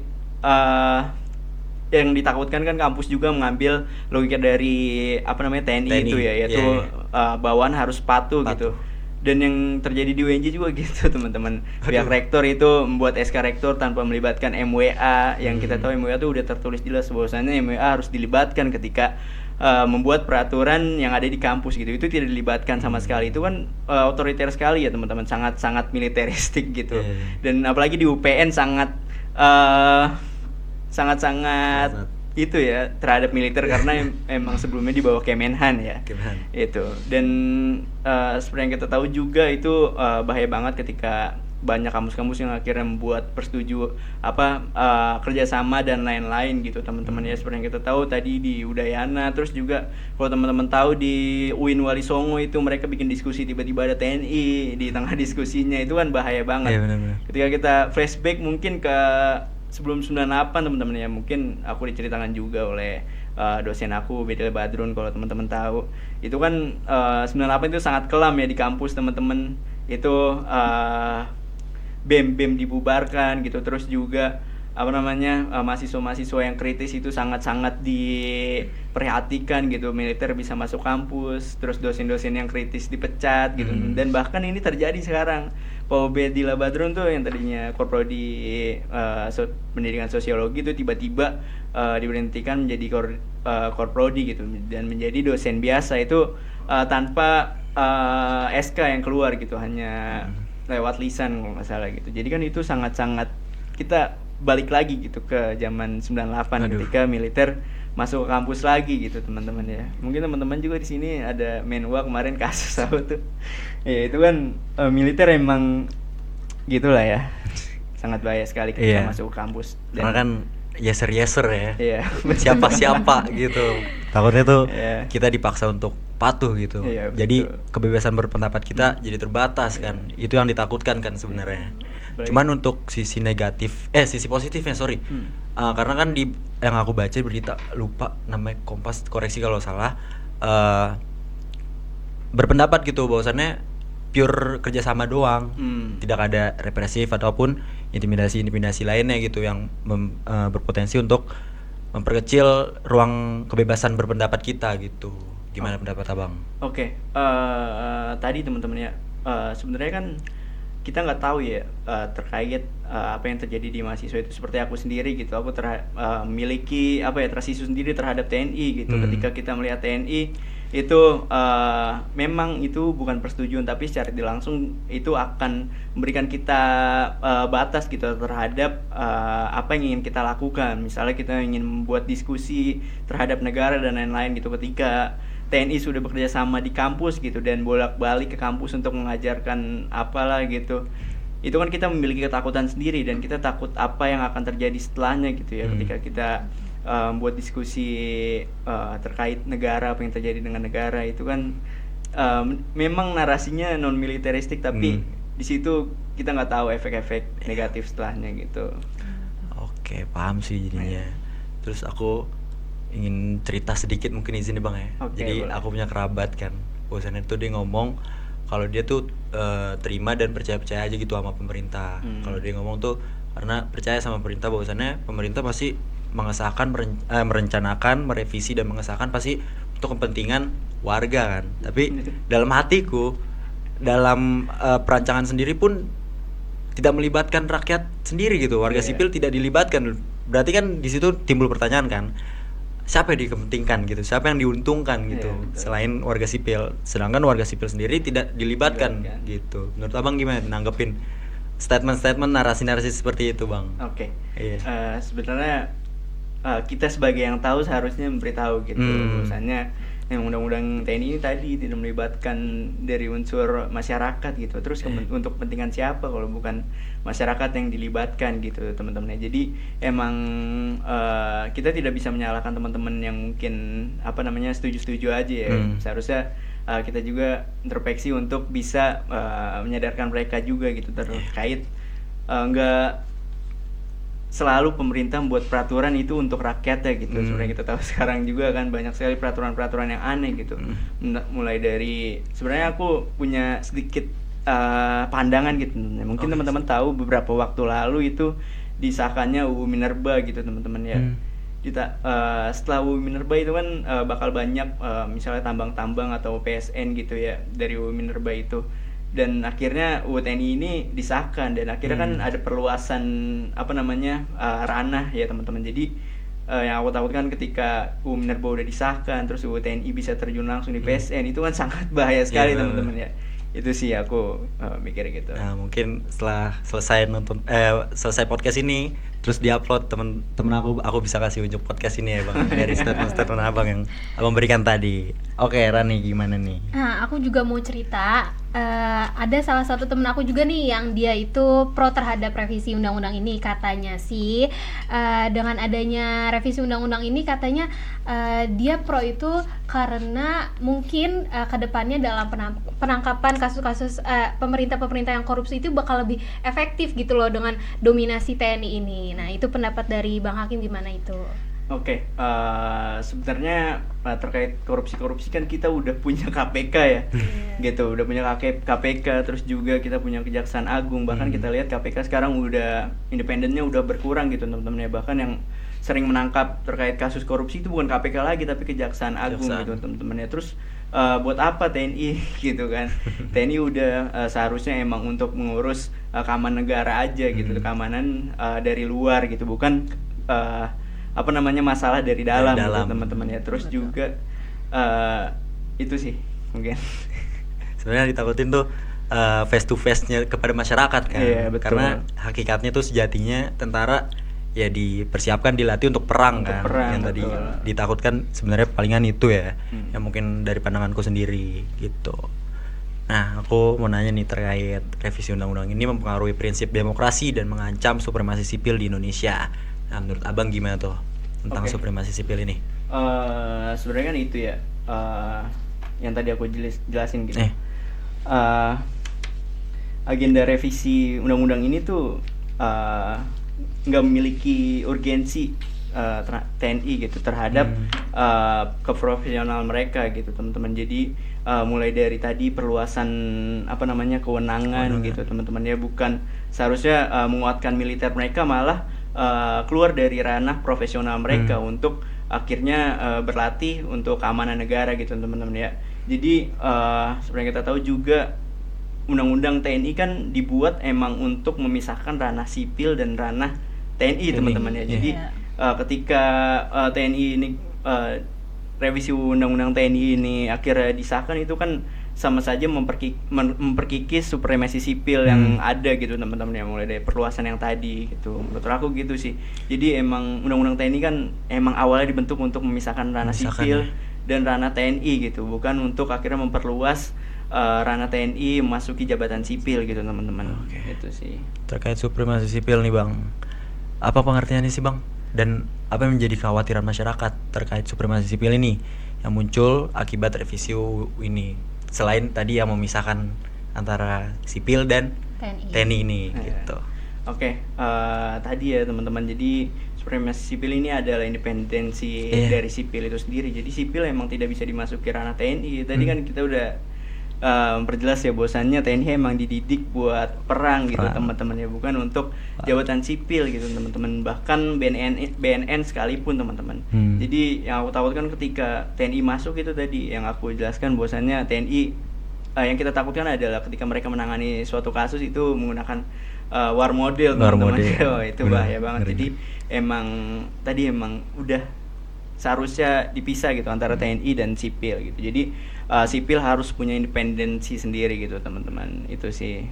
yang ditakutkan kan, kampus juga mengambil logika dari TNI itu ya, yaitu bawahan harus patuh gitu. Dan yang terjadi di UNJ juga gitu teman-teman. Pihak rektor itu membuat SK rektor tanpa melibatkan MWA, yang kita tahu MWA itu udah tertulis jelas bahwasannya MWA harus dilibatkan ketika membuat peraturan yang ada di kampus gitu. Itu tidak dilibatkan sama sekali. Itu kan otoriter sekali ya teman-teman, sangat-sangat militeristik gitu. Dan apalagi di UPN sangat itu ya terhadap militer, karena emang sebelumnya di bawah Kemenhan ya. Itu. Dan seperti yang kita tahu juga itu bahaya banget ketika banyak kampus-kampus yang akhirnya membuat kerjasama dan lain-lain gitu teman-teman ya. Seperti yang kita tahu tadi di Udayana, terus juga kalau teman-teman tahu di UIN Wali Songo itu mereka bikin diskusi, tiba-tiba ada TNI di tengah diskusinya, itu kan bahaya banget. Ketika kita flashback mungkin ke sebelum 98 teman-teman ya, mungkin aku diceritakan juga oleh dosen aku Bedel Badrun, kalau teman-teman tahu. Itu kan 98 itu sangat kelam ya di kampus teman-teman. Itu BEM dibubarkan gitu, terus juga mahasiswa-mahasiswa yang kritis itu sangat-sangat diperhatikan gitu, militer bisa masuk kampus, terus dosen-dosen yang kritis dipecat gitu. Dan bahkan ini terjadi sekarang. Pak Bedila Badrun tuh yang tadinya korprodi pendidikan sosiologi itu tiba-tiba diberhentikan menjadi korprodi gitu, dan menjadi dosen biasa itu tanpa SK yang keluar gitu, hanya lewat lisan kalau nggak salah gitu. Jadi kan itu sangat-sangat, kita balik lagi gitu ke zaman 98 ketika militer masuk ke kampus lagi gitu teman-teman ya. Mungkin teman-teman juga di sini ada Menwa kemarin kasus apa tuh. Ya itu kan militer emang gitulah ya. Sangat bahaya sekali ketika masuk ke kampus. Karena kan yeser ya. Iya. Siapa gitu. Takutnya tuh kita dipaksa untuk patuh gitu. Iya, jadi betul. kebebasan berpendapat kita jadi terbatas kan. Itu yang ditakutkan kan sebenarnya. Cuman untuk sisi positifnya karena kan di yang aku baca berita, lupa namanya, Kompas, koreksi kalau salah, berpendapat gitu bahwasannya pure kerjasama doang, tidak ada represif ataupun intimidasi lainnya gitu yang berpotensi untuk memperkecil ruang kebebasan berpendapat kita gitu. Gimana pendapat abang? Oke, tadi teman-teman ya, sebenarnya kan kita nggak tahu ya terkait apa yang terjadi di mahasiswa itu. Seperti aku sendiri gitu, aku memiliki trust issue sendiri terhadap TNI gitu. Ketika kita melihat TNI itu memang itu bukan persetujuan, tapi secara tidak langsung itu akan memberikan kita batas gitu terhadap apa yang ingin kita lakukan. Misalnya kita ingin membuat diskusi terhadap negara dan lain-lain gitu, ketika TNI sudah bekerja sama di kampus gitu dan bolak-balik ke kampus untuk mengajarkan apalah gitu, itu kan kita memiliki ketakutan sendiri dan kita takut apa yang akan terjadi setelahnya gitu ya, ketika kita buat diskusi terkait negara, apa yang terjadi dengan negara itu kan memang narasinya non militeristik, tapi di situ kita nggak tahu efek-efek negatif setelahnya gitu. Oke, paham sih jadinya. Terus aku ingin cerita sedikit, mungkin izin nih Bang ya. Oke, Jadi boleh. aku punya kerabat kan, bosannya tuh dia ngomong kalau dia tuh terima dan percaya-percaya aja gitu sama pemerintah. Kalau dia ngomong tuh karena percaya sama pemerintah, bahwasannya pemerintah pasti mengesahkan, merencanakan, merevisi dan mengesahkan pasti untuk kepentingan warga kan. Tapi dalam hatiku, dalam perancangan sendiri pun tidak melibatkan rakyat sendiri gitu, warga sipil tidak dilibatkan. Berarti kan di situ timbul pertanyaan kan, siapa yang dikepentingkan gitu, siapa yang diuntungkan gitu, betul. selain warga sipil. Sedangkan warga sipil sendiri tidak dilibatkan gitu. Menurut Abang gimana nanggepin statement-statement, narasi-narasi seperti itu Bang? Oke. Iya. Sebenarnya kita sebagai yang tahu seharusnya memberitahu gitu. Misalnya yang undang-undang TNI ini tadi tidak melibatkan dari unsur masyarakat gitu. Terus untuk kepentingan siapa kalau bukan masyarakat yang dilibatkan gitu teman-teman. Jadi emang kita tidak bisa menyalahkan teman-teman yang mungkin setuju-setuju aja ya. Seharusnya kita juga introspeksi untuk bisa menyadarkan mereka juga gitu terkait nggak selalu pemerintah membuat peraturan itu untuk rakyatnya gitu. Sebenarnya kita tahu sekarang juga kan banyak sekali peraturan-peraturan yang aneh gitu. Mulai dari, sebenarnya aku punya sedikit pandangan gitu. Mungkin teman-teman tahu beberapa waktu lalu itu disahkannya UU Minerba gitu teman-teman ya. Setelah UU Minerba itu kan bakal banyak misalnya tambang-tambang atau PSN gitu ya dari UU Minerba itu. Dan akhirnya UU TNI ini disahkan dan akhirnya kan ada perluasan ranah ya teman-teman. Jadi yang aku takutkan ketika UU Minerba udah disahkan terus UU TNI bisa terjun langsung di PSN, itu kan sangat bahaya sekali teman-teman ya. Itu sih aku mikir gitu. Nah, mungkin setelah selesai podcast ini terus diupload, temen aku bisa kasih unjuk podcast ini ya Bang, dari statement Abang yang Abang berikan tadi. Oke, Rani gimana nih? Nah, aku juga mau cerita. Ada salah satu temen aku juga nih yang dia itu pro terhadap revisi undang-undang ini. Katanya sih dengan adanya revisi undang-undang ini katanya dia pro itu karena mungkin kedepannya dalam penangkapan kasus-kasus pemerintah yang korupsi itu bakal lebih efektif gitu loh dengan dominasi TNI ini. Nah, itu pendapat dari Bang Hakim gimana itu? Oke, sebenarnya terkait korupsi kan kita udah punya KPK ya, gitu, udah punya KPK, terus juga kita punya Kejaksaan Agung, bahkan kita lihat KPK sekarang udah independennya udah berkurang gitu teman-teman ya, bahkan yang sering menangkap terkait kasus korupsi itu bukan KPK lagi tapi Kejaksaan Agung gitu teman-teman ya. Terus buat apa TNI gitu kan? TNI udah seharusnya emang untuk mengurus keamanan negara aja gitu, keamanan dari luar gitu, bukan masalah dari dalam. Gitu, teman-teman ya. Terus juga itu sih mungkin sebenarnya ditakutin tuh face to face-nya kepada masyarakat kan. Iya, betul. Karena hakikatnya tuh sejatinya tentara ya dipersiapkan, dilatih untuk perang kan. Yang tadi ditakutkan sebenarnya palingan itu ya, yang mungkin dari pandanganku sendiri gitu. Nah, aku mau nanya nih terkait revisi undang-undang ini mempengaruhi prinsip demokrasi dan mengancam supremasi sipil di Indonesia. Nah, menurut Abang gimana tuh tentang supremasi sipil ini? Sebenarnya kan itu ya, yang tadi aku jelasin gitu. Agenda revisi undang-undang ini tuh nggak memiliki urgensi TNI gitu terhadap keprofesional mereka gitu teman-teman. Jadi mulai dari tadi perluasan kewenangan gitu teman-teman ya, bukan seharusnya menguatkan militer mereka, malah keluar dari ranah profesional mereka untuk akhirnya berlatih untuk keamanan negara gitu teman-teman ya. Jadi seperti kita tahu juga undang-undang TNI kan dibuat emang untuk memisahkan ranah sipil dan ranah TNI teman-teman ya. Jadi ketika TNI ini revisi undang-undang TNI ini akhirnya disahkan, itu kan sama saja memperkikis supremasi sipil yang ada gitu teman-teman ya, mulai dari perluasan yang tadi gitu. Menurut aku gitu sih. Jadi emang undang-undang TNI kan emang awalnya dibentuk untuk memisahkan ranah sipil dan ranah TNI gitu, bukan untuk akhirnya memperluas ranah TNI memasuki jabatan sipil gitu teman-teman. Oke. Itu sih. Terkait supremasi sipil nih bang, apa pengertiannya sih bang? Dan apa yang menjadi kekhawatiran masyarakat terkait supremasi sipil ini yang muncul akibat revisi UU ini? Selain tadi yang memisahkan antara sipil dan TNI ini gitu. Oke, tadi ya teman-teman, jadi supremasi sipil ini adalah independensi Iya. dari sipil itu sendiri. Jadi sipil emang tidak bisa dimasuki ranah TNI. Tadi kan kita udah memperjelas ya bahwasannya TNI emang dididik buat perang gitu teman-teman ya, bukan untuk jabatan sipil gitu teman-teman. Bahkan BNN sekalipun teman-teman. Jadi yang aku takutkan ketika TNI masuk itu tadi yang aku jelaskan bahwasannya TNI yang kita takutkan adalah ketika mereka menangani suatu kasus itu menggunakan war model War teman-teman. model. Oh, itu Benar, bahaya banget. ngeri. Jadi emang tadi emang udah seharusnya dipisah gitu antara TNI dan sipil gitu. Jadi sipil harus punya independensi sendiri gitu teman-teman. Itu sih.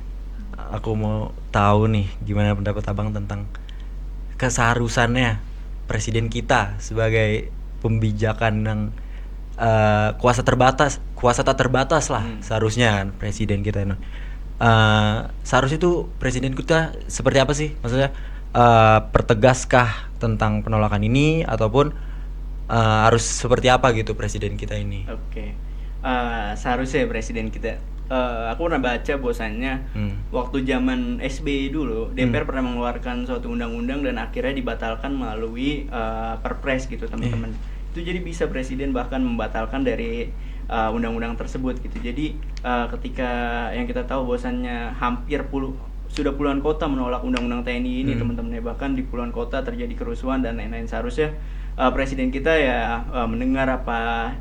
Aku mau tahu nih gimana pendapat abang tentang keseharusannya presiden kita sebagai pembijakan yang kuasa tak terbatas lah seharusnya kan presiden kita ini. Seharusnya itu presiden kita seperti apa sih? Maksudnya pertegaskah tentang penolakan ini ataupun harus seperti apa gitu presiden kita ini? Oke. Seharusnya presiden kita. Aku pernah baca bahwasannya waktu zaman SBY dulu DPR pernah mengeluarkan suatu undang-undang dan akhirnya dibatalkan melalui Perpres gitu teman-teman. Itu jadi bisa presiden bahkan membatalkan dari undang-undang tersebut gitu. Jadi ketika yang kita tahu bahwasannya sudah puluhan kota menolak undang-undang TNI ini teman-teman, bahkan di puluhan kota terjadi kerusuhan dan lain-lain. Seharusnya presiden kita ya mendengar apa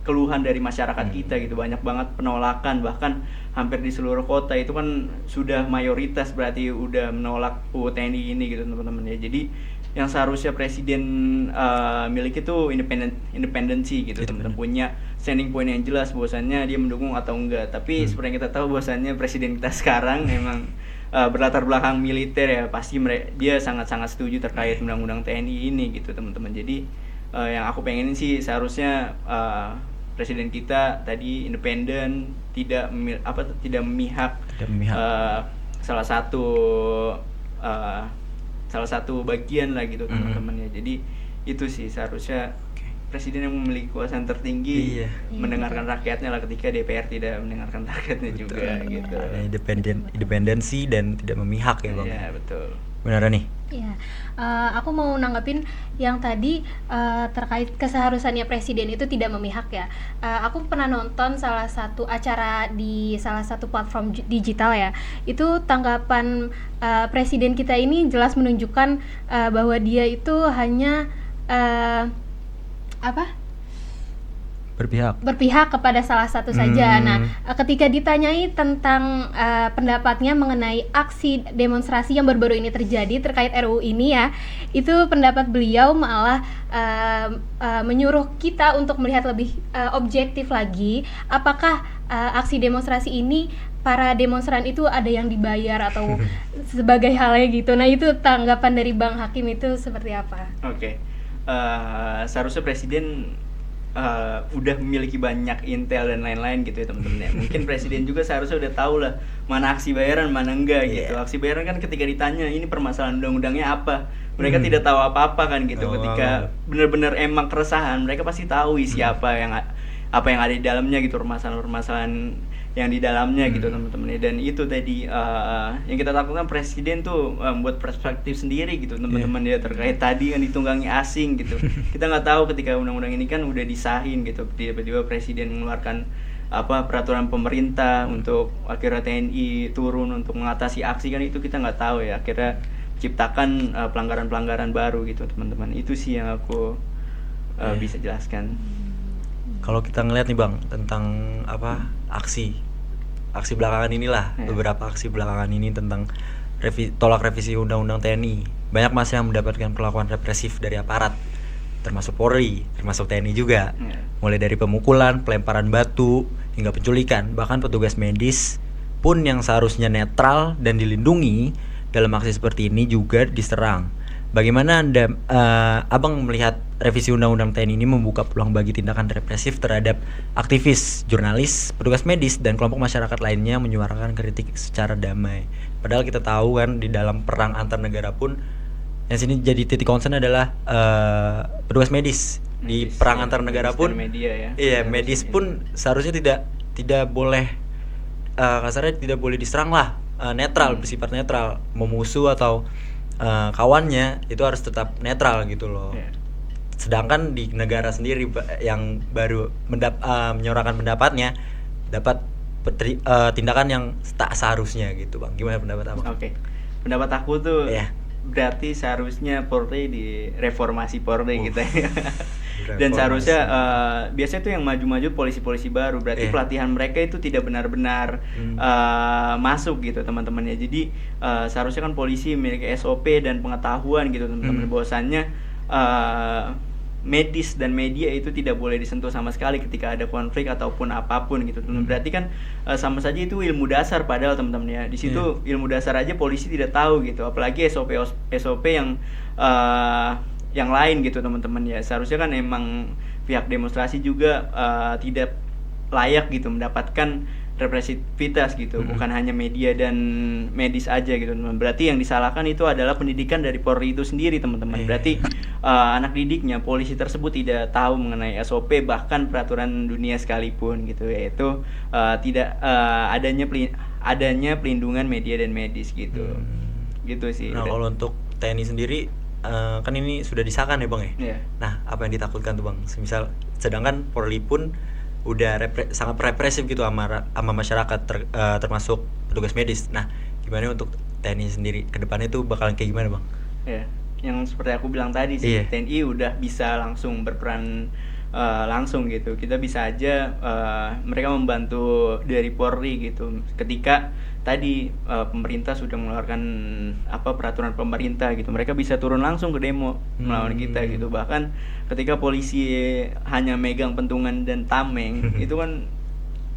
keluhan dari masyarakat kita gitu. Banyak banget penolakan, bahkan hampir di seluruh kota itu kan sudah mayoritas berarti udah menolak UU TNI ini gitu teman-teman ya. Jadi yang seharusnya presiden miliki itu independensi gitu teman-teman, punya standing point yang jelas bahwasannya dia mendukung atau enggak. Tapi seperti yang kita tahu bahwasannya presiden kita sekarang memang berlatar belakang militer ya, pasti dia sangat-sangat setuju terkait undang-undang TNI ini gitu teman-teman. Jadi yang aku pengenin sih seharusnya presiden kita tadi independen, tidak memihak salah satu bagian lah gitu teman-teman ya. Jadi itu sih seharusnya presiden yang memiliki kekuasaan tertinggi mendengarkan rakyatnya lah ketika DPR tidak mendengarkan rakyatnya juga gitu. Ada independensi dan tidak memihak ya bang. Iya betul. Benar nih. Iya, aku mau nanggepin yang tadi terkait keseharusannya presiden itu tidak memihak ya. Aku pernah nonton salah satu acara di salah satu platform digital ya. Itu tanggapan presiden kita ini jelas menunjukkan bahwa dia itu hanya berpihak kepada salah satu saja. Nah, ketika ditanyai tentang pendapatnya mengenai aksi demonstrasi yang baru-baru ini terjadi terkait RUU ini ya, itu pendapat beliau malah menyuruh kita untuk melihat lebih objektif lagi, apakah aksi demonstrasi ini para demonstran itu ada yang dibayar atau sebagai halnya gitu. Nah, itu tanggapan dari Bang Hakim itu seperti apa? Oke. Seharusnya presiden udah memiliki banyak intel dan lain-lain gitu ya teman-teman ya. Mungkin presiden juga seharusnya udah tahu lah mana aksi bayaran mana enggak gitu. Aksi bayaran kan ketika ditanya ini permasalahan undang-undangnya apa, mereka tidak tahu apa-apa kan gitu. Ketika benar-benar emang keresahan, mereka pasti tahu isi apa yang ada di dalamnya gitu, permasalahan yang di dalamnya gitu teman-teman ya. Dan itu tadi yang kita takutkan presiden tuh membuat perspektif sendiri gitu teman-teman ya, terkait tadi kan ditunggangi asing gitu. Kita nggak tahu ketika undang-undang ini kan udah disahin gitu, tiba-tiba presiden mengeluarkan peraturan pemerintah untuk akhirnya TNI turun untuk mengatasi aksi, kan itu kita nggak tahu ya, akhirnya ciptakan pelanggaran-pelanggaran baru gitu teman-teman. Itu sih yang aku bisa jelaskan. Kalau kita ngeliat nih bang tentang aksi belakangan inilah, beberapa aksi belakangan ini tentang tolak revisi undang-undang TNI, banyak masa yang mendapatkan perlakuan represif dari aparat, termasuk Polri, termasuk TNI juga, mulai dari pemukulan, pelemparan batu, hingga penculikan. Bahkan petugas medis pun yang seharusnya netral dan dilindungi dalam aksi seperti ini juga diserang. bagaimana Abang melihat revisi Undang-Undang TNI ini membuka peluang bagi tindakan represif terhadap aktivis, jurnalis, petugas medis, dan kelompok masyarakat lainnya menyuarakan kritik secara damai. Padahal kita tahu kan di dalam perang antar negara pun yang sini jadi titik concern adalah petugas medis. Di perang antar negara pun media ya. iya, medis pun seharusnya tidak boleh kasarnya tidak boleh diserang lah, netral, bersifat netral. Mau musuh atau kawannya itu harus tetap netral gitu loh. Sedangkan di negara sendiri yang baru menyuarakan pendapatnya dapat tindakan yang tak seharusnya gitu Bang. Gimana pendapat Abang? Oke. Pendapat aku tuh Iya. berarti seharusnya Polri di reformasi Polri gitu ya. Dan Reformasi. seharusnya biasanya tuh yang maju-maju polisi-polisi baru, berarti Iya. pelatihan mereka itu tidak benar-benar masuk gitu teman-temannya. Jadi seharusnya kan polisi memiliki SOP dan pengetahuan gitu teman-teman, bahwasannya medis dan media itu tidak boleh disentuh sama sekali ketika ada konflik ataupun apapun gitu teman. Berarti kan sama saja itu ilmu dasar padahal teman-teman ya. Di situ ilmu dasar aja polisi tidak tahu gitu, apalagi SOP yang lain gitu teman-teman ya. Seharusnya kan emang pihak demonstrasi juga tidak layak gitu mendapatkan representativitas gitu, bukan hanya media dan medis aja gitu teman. Berarti yang disalahkan itu adalah pendidikan dari Polri itu sendiri teman-teman. Berarti anak didiknya polisi tersebut tidak tahu mengenai SOP bahkan peraturan dunia sekalipun gitu, yaitu tidak adanya pelindungan media dan medis gitu. Gitu sih. Nah, kalau untuk TNI sendiri kan ini sudah disahkan ya Bang ya. Iya. Nah, apa yang ditakutkan tuh Bang? Semisal sedangkan Polri pun udah sangat represif gitu sama masyarakat termasuk petugas medis. Nah, gimana untuk TNI sendiri ke depannya tuh bakalan kayak gimana Bang? Ya, yang seperti aku bilang tadi sih, Iya. TNI udah bisa langsung berperan langsung gitu. Kita bisa aja mereka membantu dari Polri gitu. Ketika tadi pemerintah sudah mengeluarkan peraturan pemerintah gitu, mereka bisa turun langsung ke demo melawan kita gitu. Bahkan ketika polisi hanya megang pentungan dan tameng, itu kan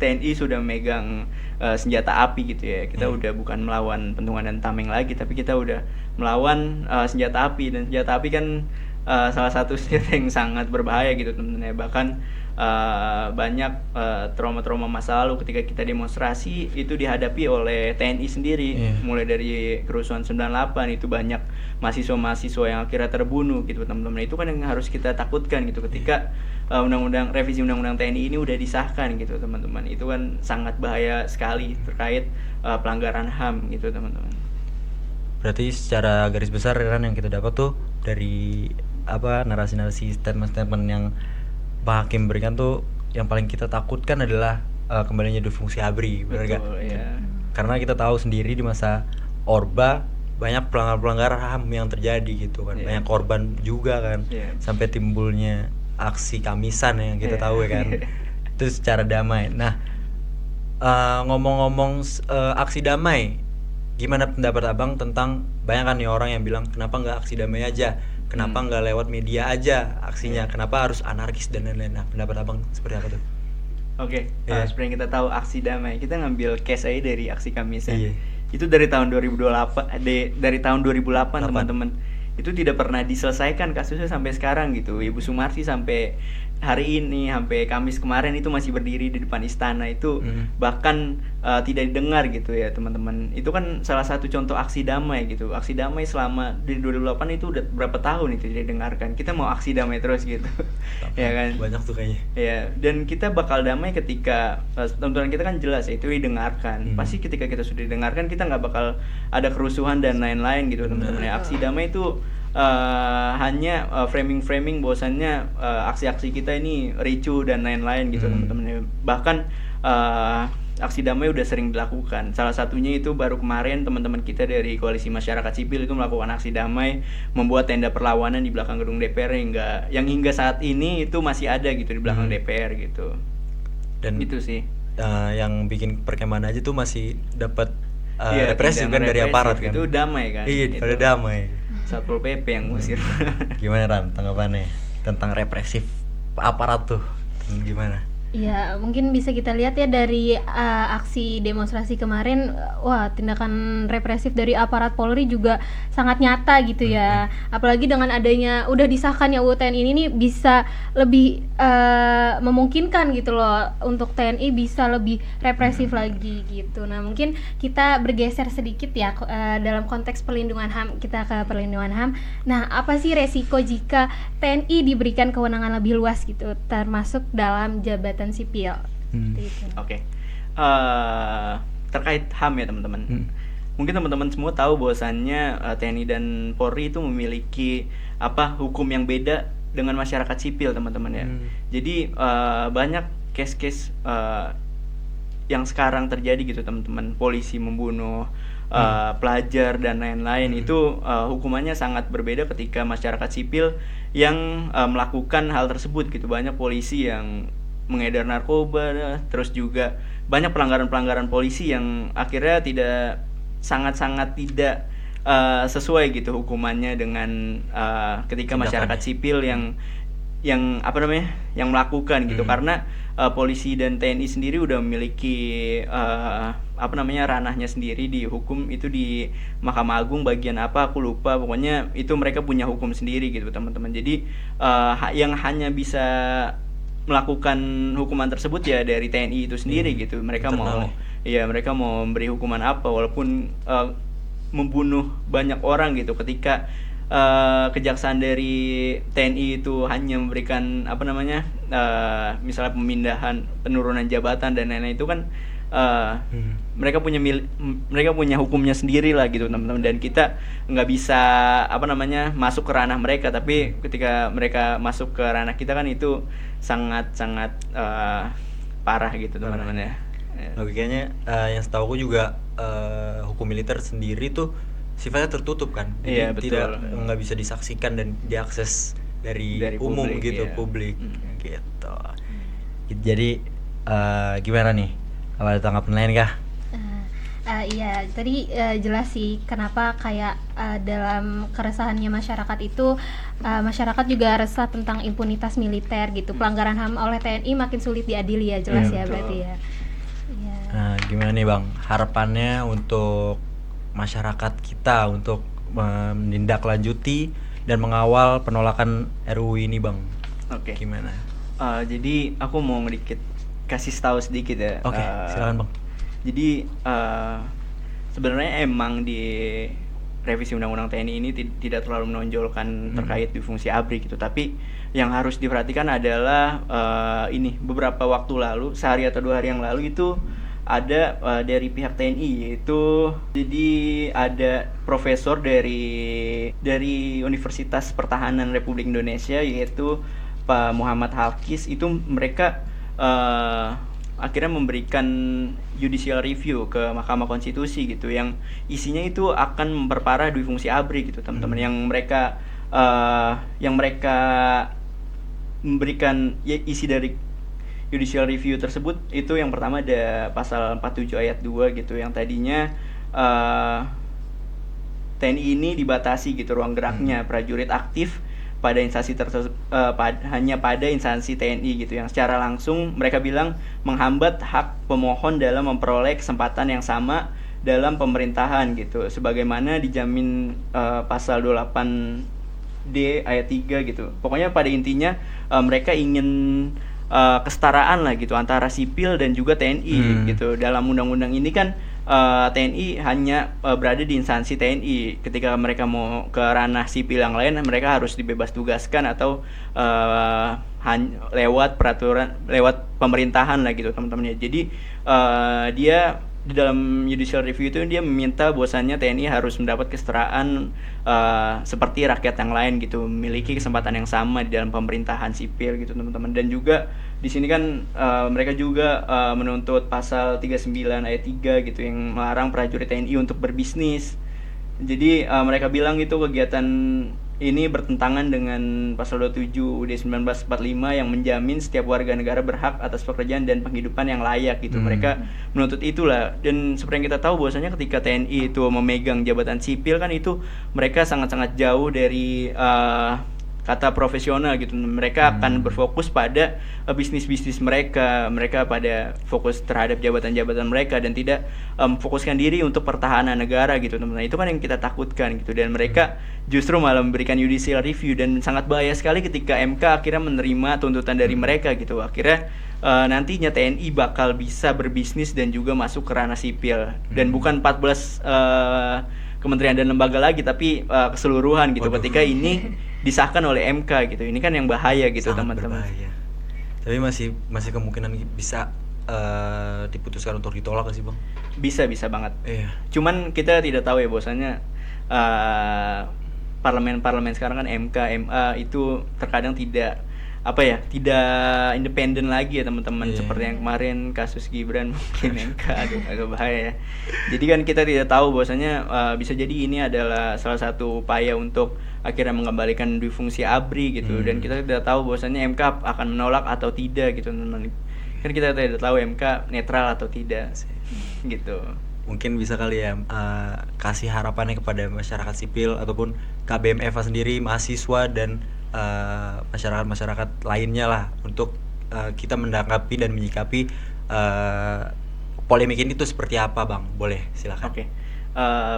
TNI sudah megang senjata api gitu ya. Kita udah bukan melawan pentungan dan tameng lagi, tapi kita udah melawan senjata api. Dan senjata api kan salah satu senjata yang sangat berbahaya gitu teman-teman ya. Bahkan banyak trauma-trauma masa lalu ketika kita demonstrasi itu dihadapi oleh TNI sendiri. Mulai dari kerusuhan 98 itu banyak mahasiswa-mahasiswa yang akhirnya terbunuh gitu teman-teman. Itu kan yang harus kita takutkan gitu ketika revisi undang-undang TNI ini udah disahkan gitu teman-teman. Itu kan sangat bahaya sekali terkait pelanggaran HAM gitu teman-teman. Berarti secara garis besar kan yang kita dapat tuh dari narasi-narasi statement-statement yang Pak Hakim berikan tuh yang paling kita takutkan adalah kembalinya dufungsi ABRI, benar nggak? Ya. Karena kita tahu sendiri di masa Orba banyak pelanggaran HAM yang terjadi gitu kan, banyak korban juga kan, sampai timbulnya aksi Kamisan yang kita tahu ya kan, itu secara damai. Nah, ngomong-ngomong aksi damai, gimana pendapat Abang tentang banyak kan nih orang yang bilang kenapa nggak aksi damai aja? Kenapa nggak lewat media aja aksinya? Kenapa harus anarkis dan lain-lain? Nah, pendapat Abang seperti apa tuh? Oke, seperti yang kita tahu aksi damai, kita ngambil case aja dari aksi Kamis ya. Iya. Itu dari tahun 2008, dari tahun 2008 teman-teman. Itu tidak pernah diselesaikan kasusnya sampai sekarang gitu. Ibu Sumarsi sampai hari ini, sampai Kamis kemarin itu masih berdiri di depan istana itu, bahkan tidak didengar gitu ya teman-teman. Itu kan salah satu contoh aksi damai gitu. Aksi damai selama dari 2008 itu udah berapa tahun itu tidak didengarkan. Kita mau aksi damai terus gitu. Ya kan? Banyak tuh kayaknya. Ya, dan kita bakal damai ketika tuntutan kita kan jelas ya, itu didengarkan. Pasti ketika kita sudah didengarkan, kita nggak bakal ada kerusuhan dan lain-lain gitu teman-teman ya. Aksi damai itu hanya framing bahwasannya aksi-aksi kita ini ricu dan lain-lain gitu teman-teman. Bahkan aksi damai udah sering dilakukan. Salah satunya itu baru kemarin teman-teman kita dari Koalisi Masyarakat Sipil itu melakukan aksi damai, membuat tenda perlawanan di belakang gedung DPR yang hingga saat ini itu masih ada gitu di belakang DPR gitu. Dan itu sih. Yang bikin perkemahan aja tuh masih dapat represif kan dari aparat kan. Itu damai kan. Iya, pada damai. Satpol PP yang ngusir. Gimana Ram tanggapannya tentang represif aparat tuh? Gimana? Ya, mungkin bisa kita lihat ya dari aksi demonstrasi kemarin, wah tindakan represif dari aparat Polri juga sangat nyata gitu ya. Apalagi dengan adanya udah disahkan ya UU TNI ini bisa lebih memungkinkan gitu loh untuk TNI bisa lebih represif lagi gitu. Nah, mungkin kita bergeser sedikit ya dalam konteks perlindungan HAM, kita ke perlindungan HAM. Nah, apa sih resiko jika TNI diberikan kewenangan lebih luas gitu, termasuk dalam jabatan sipil? Seperti itu. Oke. Terkait HAM ya teman-teman. Mungkin teman-teman semua tahu bahwasannya TNI dan Polri itu memiliki hukum yang beda dengan masyarakat sipil teman-teman ya. Jadi banyak case-case yang sekarang terjadi gitu teman-teman, polisi membunuh pelajar dan lain-lain, itu hukumannya sangat berbeda ketika masyarakat sipil yang melakukan hal tersebut gitu. Banyak polisi yang mengedar narkoba, terus juga banyak pelanggaran-pelanggaran polisi yang akhirnya sangat-sangat tidak sesuai gitu hukumannya dengan ketika masyarakat sipil yang melakukan gitu. Karena polisi dan TNI sendiri udah memiliki ranahnya sendiri di hukum itu di Mahkamah Agung bagian aku lupa, pokoknya itu mereka punya hukum sendiri gitu teman-teman. Jadi yang hanya bisa melakukan hukuman tersebut ya dari TNI itu sendiri gitu. Mereka mereka mau memberi hukuman apa, walaupun membunuh banyak orang gitu. Ketika kejaksaan dari TNI itu hanya memberikan misalnya penurunan jabatan dan lain-lain, itu kan mereka punya hukumnya sendiri lah gitu teman-teman, dan kita nggak bisa masuk ke ranah mereka. Tapi ketika mereka masuk ke ranah kita kan itu sangat parah gitu teman-teman ya. Logikanya yang setahu aku juga hukum militer sendiri tuh sifatnya tertutup kan, Iya, jadi betul. nggak bisa disaksikan dan diakses dari umum publik, gitu, iya. publik gitu. Jadi gimana nih? Apa ada tanggapan lain kah? Iya, tadi jelas sih kenapa kayak dalam keresahannya masyarakat itu, masyarakat juga resah tentang impunitas militer gitu. Pelanggaran HAM oleh TNI makin sulit diadili ya, jelas ya Betul. berarti ya. Iya. Nah, gimana nih Bang, harapannya untuk masyarakat kita untuk menindaklanjuti dan mengawal penolakan RUU ini Bang? Oke. Gimana? Jadi aku mau kasih tahu sedikit ya. Oke, silakan Bang. Jadi sebenarnya emang di revisi undang-undang TNI ini tidak terlalu menonjolkan terkait di fungsi ABRI gitu. Tapi yang harus diperhatikan adalah beberapa waktu lalu, sehari atau 2 hari yang lalu itu ada dari pihak TNI, yaitu jadi ada profesor dari Universitas Pertahanan Republik Indonesia, yaitu Pak Muhammad Hafiz. Itu mereka akhirnya memberikan judicial review ke Mahkamah Konstitusi gitu, yang isinya itu akan memperparah dui fungsi ABRI gitu teman-teman. Yang mereka memberikan isi dari judicial review tersebut itu, yang pertama ada pasal 47 ayat 2 gitu, yang tadinya TNI ini dibatasi gitu ruang geraknya prajurit aktif pada instansi hanya pada instansi TNI gitu, yang secara langsung mereka bilang menghambat hak pemohon dalam memperoleh kesempatan yang sama dalam pemerintahan gitu, sebagaimana dijamin pasal 28D ayat 3 gitu. Pokoknya pada intinya mereka ingin kesetaraan lah gitu antara sipil dan juga TNI gitu. Dalam undang-undang ini kan TNI hanya berada di instansi TNI. Ketika mereka mau ke ranah sipil yang lain, mereka harus dibebas tugaskan atau lewat peraturan, lewat pemerintahan lah gitu teman-teman ya. Jadi dia di dalam judicial review itu dia meminta bahwasannya TNI harus mendapat kesetaraan seperti rakyat yang lain gitu, memiliki kesempatan yang sama di dalam pemerintahan sipil gitu teman-teman. Dan juga di sini kan mereka juga menuntut pasal 39 ayat 3 gitu, yang melarang prajurit TNI untuk berbisnis. Jadi mereka bilang itu kegiatan ini bertentangan dengan pasal 27 UUD 1945 yang menjamin setiap warga negara berhak atas pekerjaan dan penghidupan yang layak gitu. Mereka menuntut itulah. Dan seperti yang kita tahu bahwasanya ketika TNI itu memegang jabatan sipil kan itu mereka sangat-sangat jauh dari kata profesional gitu. Mereka akan berfokus pada bisnis-bisnis mereka pada fokus terhadap jabatan-jabatan mereka dan tidak fokuskan diri untuk pertahanan negara gitu teman-teman. Itu kan yang kita takutkan gitu, dan mereka justru malah memberikan judicial review, dan sangat bahaya sekali ketika MK akhirnya menerima tuntutan dari mereka gitu. Akhirnya nantinya TNI bakal bisa berbisnis dan juga masuk ke ranah sipil, dan bukan 14 kementerian dan lembaga lagi, tapi keseluruhan gitu. Waduh. Ketika ini disahkan oleh MK gitu, ini kan yang bahaya gitu Sangat teman-teman. berbahaya. Tapi masih kemungkinan bisa diputuskan untuk ditolak gak sih bang? Bisa banget. Iya. Cuman kita tidak tahu ya bahwasanya parlemen sekarang kan MK, MA itu terkadang tidak independen lagi ya teman-teman. Iya. Seperti yang kemarin kasus Gibran mungkin MK agak bahaya ya. Jadi kan kita tidak tahu bahwasanya bisa jadi ini adalah salah satu upaya untuk akhirnya mengembalikan difungsi ABRI gitu, dan kita tidak tahu bahwasanya MK akan menolak atau tidak gitu teman-teman. Kan kita tidak tahu MK netral atau tidak gitu. Mungkin bisa kali ya kasih harapannya kepada masyarakat sipil ataupun KBMFA sendiri, mahasiswa dan masyarakat lainnya lah, untuk kita menanggapi dan menyikapi polemik ini tuh seperti apa bang? Boleh silakan. Oke.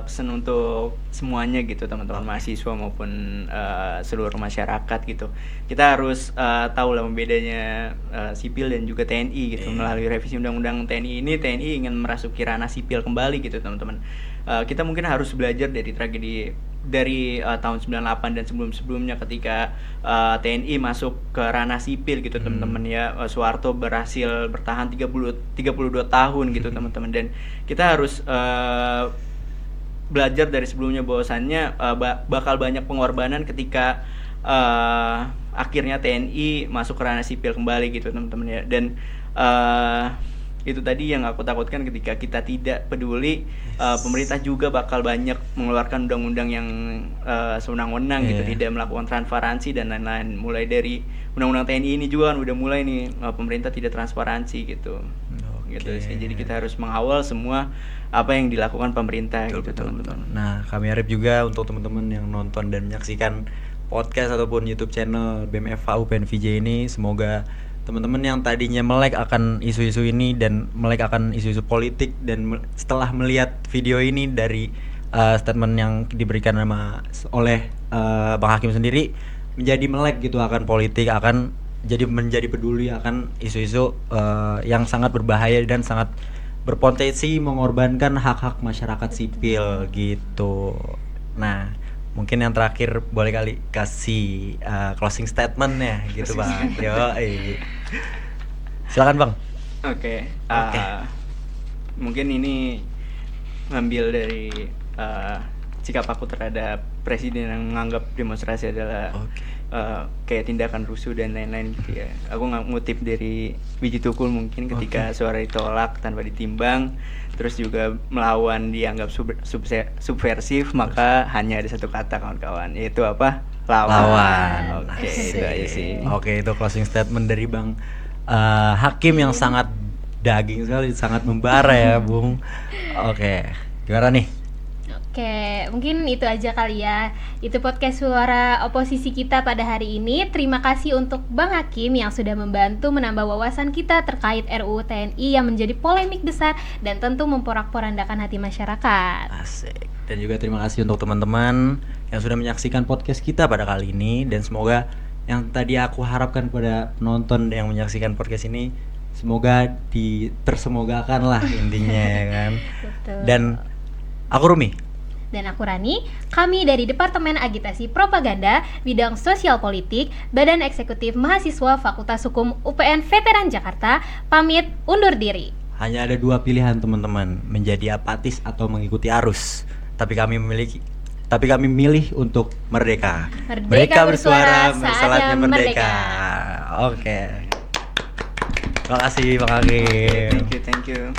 Pesan untuk semuanya gitu teman-teman mahasiswa maupun seluruh masyarakat gitu. Kita harus tahu lah bedanya sipil dan juga TNI gitu. Melalui revisi undang-undang TNI ini, TNI ingin merasuki ranah sipil kembali gitu teman-teman. Kita mungkin harus belajar dari tragedi dari tahun 98 dan sebelum-sebelumnya ketika TNI masuk ke ranah sipil gitu teman-teman ya. Soeharto berhasil bertahan 32 tahun gitu teman-teman, dan kita harus belajar dari sebelumnya bahwasannya bakal banyak pengorbanan ketika akhirnya TNI masuk ke ranah sipil kembali gitu teman-teman ya. Dan itu tadi yang aku takutkan, ketika kita tidak peduli, pemerintah juga bakal banyak mengeluarkan undang-undang yang sewenang-wenang gitu, tidak melakukan transparansi dan lain-lain. Mulai dari undang-undang TNI ini juga kan udah mulai nih pemerintah tidak transparansi gitu. Gitu sih. Jadi kita harus mengawal semua apa yang dilakukan pemerintah gitu teman-teman. Nah, kami harap juga untuk teman-teman yang nonton dan menyaksikan podcast ataupun YouTube channel BMFA UPN VJ ini, semoga teman-teman yang tadinya melek akan isu-isu ini dan melek akan isu-isu politik, dan setelah melihat video ini dari statement yang diberikan oleh Bang Hakim sendiri, menjadi melek gitu akan politik, akan menjadi peduli akan isu-isu yang sangat berbahaya dan sangat berpotensi mengorbankan hak-hak masyarakat sipil gitu. Nah, mungkin yang terakhir boleh kali kasih closing statement ya gitu bang. Silakan bang. Oke. Mungkin ini ngambil dari sikap aku terhadap presiden yang menganggap demonstrasi adalah kayak tindakan rusuh dan lain-lain gitu ya. Aku ngutip dari Biji Tukul mungkin, ketika suara ditolak tanpa ditimbang, terus juga melawan dianggap subversif, maka hanya ada satu kata kawan-kawan, yaitu apa? Lawan. Oke, itu aja sih. Oke, itu closing statement dari Bang Hakim yang sangat daging sekali, sangat membara ya Bung. Oke, gimana nih? Oke, mungkin itu aja kali ya. Itu podcast suara oposisi kita pada hari ini. Terima kasih untuk Bang Hakim yang sudah membantu menambah wawasan kita terkait RUU TNI yang menjadi polemik besar dan tentu memporak-porandakan hati masyarakat. Asik. Dan juga terima kasih untuk teman-teman yang sudah menyaksikan podcast kita pada kali ini, dan semoga yang tadi aku harapkan pada penonton yang menyaksikan podcast ini, semoga tersemogakan lah intinya ya kan. Betul. Dan aku Rumi. Dan aku Rani, kami dari Departemen Agitasi Propaganda, Bidang Sosial Politik, Badan Eksekutif Mahasiswa Fakultas Hukum UPN Veteran Jakarta, pamit undur diri. Hanya ada dua pilihan teman-teman, menjadi apatis atau mengikuti arus. Tapi kami milih untuk merdeka. Merdeka bersuara saatnya merdeka. Oke. Terima kasih Bang Hakim. Thank you.